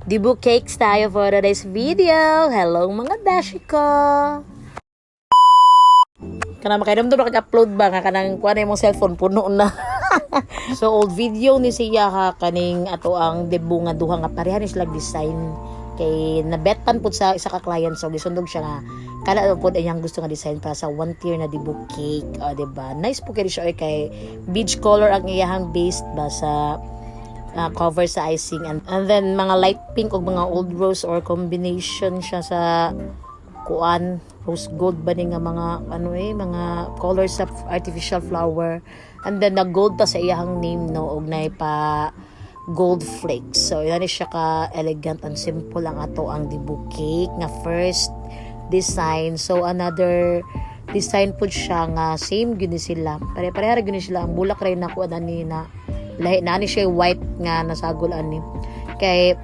Dibu cakes tayo for today's video. Hello mga beshi ko. Kana makairamdam na kag-upload ba nga kanang kuha na imong cellphone puno na. So old video ni siya ha kaning ato ang debu nga duha nga pareha ni sila design kay nabetan pud sa isa ka client so gisundog siya nga kala pud iyang gusto nga design para sa one tier na debu cake, diba? Nice po kay siya kay beige color ang iyang base ba sa cover sa icing and then mga light pink o mga old rose or combination siya sa kuan rose gold ba ni nga mga mga colors of artificial flower and then na gold pa sa iyang name no og nay pa gold flakes. So yan siya ka elegant and simple ang ato ang debu cake nga first design. So another design pud siya nga same gyud sila pare-pareha gyud sila ang bulak ray nako ani na lahi na ni siya white nga nasagol ani kay